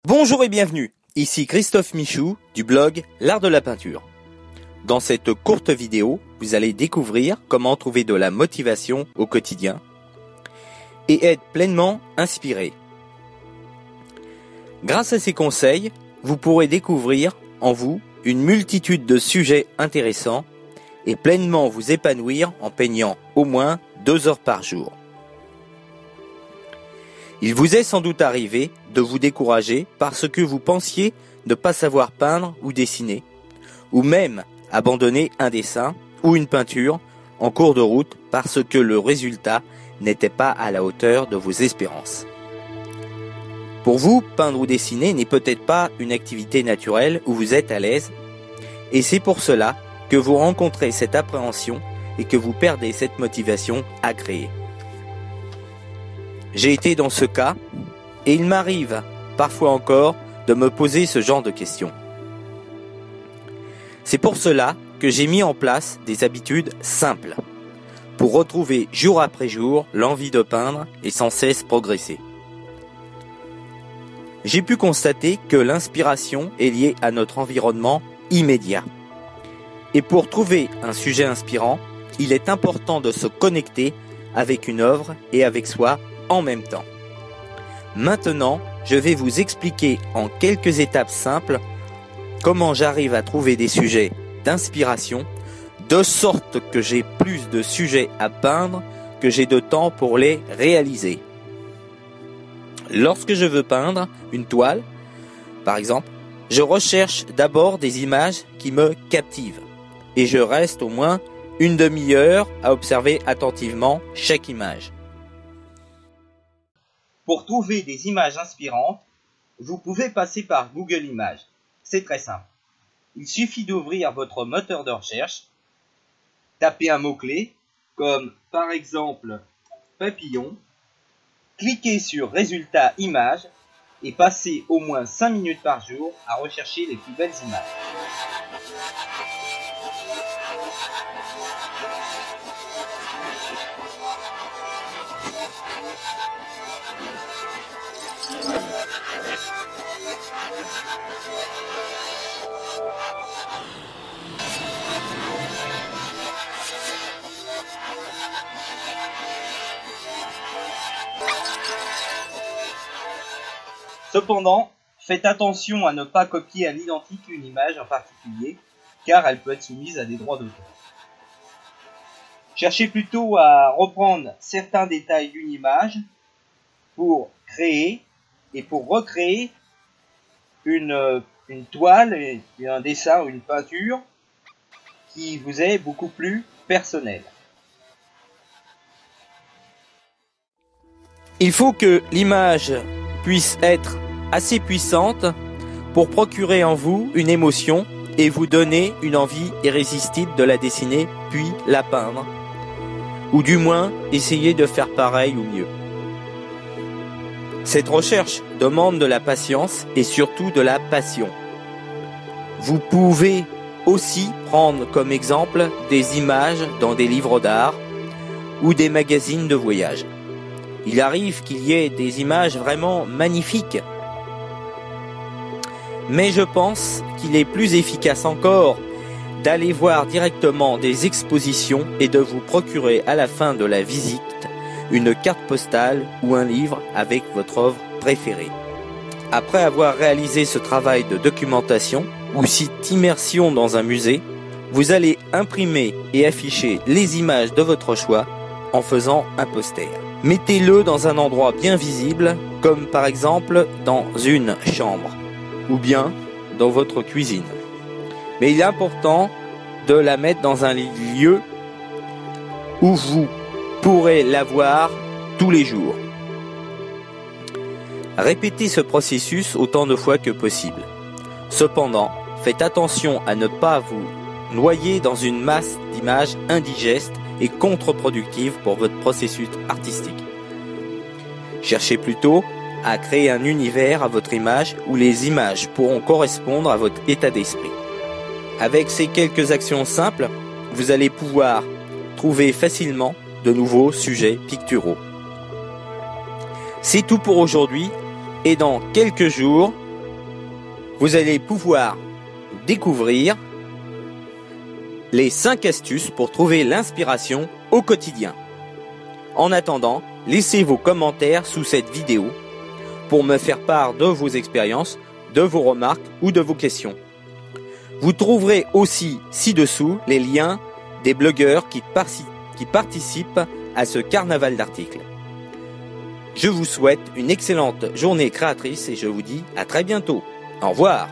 Bonjour et bienvenue, ici Christophe Michou du blog L'Art de la Peinture. Dans cette courte vidéo, vous allez découvrir comment trouver de la motivation au quotidien et être pleinement inspiré. Grâce à ces conseils, vous pourrez découvrir en vous une multitude de sujets intéressants et pleinement vous épanouir en peignant au moins 2 heures par jour. Il vous est sans doute arrivé de vous décourager parce que vous pensiez ne pas savoir peindre ou dessiner, ou même abandonner un dessin ou une peinture en cours de route parce que le résultat n'était pas à la hauteur de vos espérances. Pour vous, peindre ou dessiner n'est peut-être pas une activité naturelle où vous êtes à l'aise, et c'est pour cela que vous rencontrez cette appréhension et que vous perdez cette motivation à créer. J'ai été dans ce cas, et il m'arrive parfois encore de me poser ce genre de questions. C'est pour cela que j'ai mis en place des habitudes simples, pour retrouver jour après jour l'envie de peindre et sans cesse progresser. J'ai pu constater que l'inspiration est liée à notre environnement immédiat. Et pour trouver un sujet inspirant, il est important de se connecter avec une œuvre et avec soi en même temps. Maintenant, je vais vous expliquer en quelques étapes simples comment j'arrive à trouver des sujets d'inspiration, de sorte que j'ai plus de sujets à peindre que j'ai de temps pour les réaliser. Lorsque je veux peindre une toile, par exemple, je recherche d'abord des images qui me captivent et je reste au moins une demi-heure à observer attentivement chaque image. Pour trouver des images inspirantes, vous pouvez passer par Google Images. C'est très simple. Il suffit d'ouvrir votre moteur de recherche, taper un mot-clé, comme par exemple papillon, cliquez sur Résultats images et passez au moins 5 minutes par jour à rechercher les plus belles images. Cependant, faites attention à ne pas copier à l'identique une image en particulier, car elle peut être soumise à des droits d'auteur. Cherchez plutôt à reprendre certains détails d'une image pour créer et pour recréer une toile, un dessin ou une peinture qui vous est beaucoup plus personnelle. Il faut que l'image puisse être assez puissante pour procurer en vous une émotion et vous donner une envie irrésistible de la dessiner puis la peindre, ou du moins essayer de faire pareil ou mieux. Cette recherche demande de la patience et surtout de la passion. Vous pouvez aussi prendre comme exemple des images dans des livres d'art ou des magazines de voyage. Il arrive qu'il y ait des images vraiment magnifiques. Mais je pense qu'il est plus efficace encore d'aller voir directement des expositions et de vous procurer à la fin de la visite une carte postale ou un livre avec votre œuvre préférée. Après avoir réalisé ce travail de documentation ou cette immersion dans un musée, vous allez imprimer et afficher les images de votre choix en faisant un poster. Mettez-le dans un endroit bien visible, comme par exemple dans une chambre, ou bien dans votre cuisine. Mais il est important de la mettre dans un lieu où vous pourrez la voir tous les jours. Répétez ce processus autant de fois que possible. Cependant, faites attention à ne pas vous noyer dans une masse d'images indigestes et contre-productive pour votre processus artistique. Cherchez plutôt à créer un univers à votre image où les images pourront correspondre à votre état d'esprit. Avec ces quelques actions simples, vous allez pouvoir trouver facilement de nouveaux sujets picturaux. C'est tout pour aujourd'hui et dans quelques jours, vous allez pouvoir découvrir les 5 astuces pour trouver l'inspiration au quotidien. En attendant, laissez vos commentaires sous cette vidéo pour me faire part de vos expériences, de vos remarques ou de vos questions. Vous trouverez aussi ci-dessous les liens des blogueurs qui participent à ce carnaval d'articles. Je vous souhaite une excellente journée créatrice et je vous dis à très bientôt. Au revoir.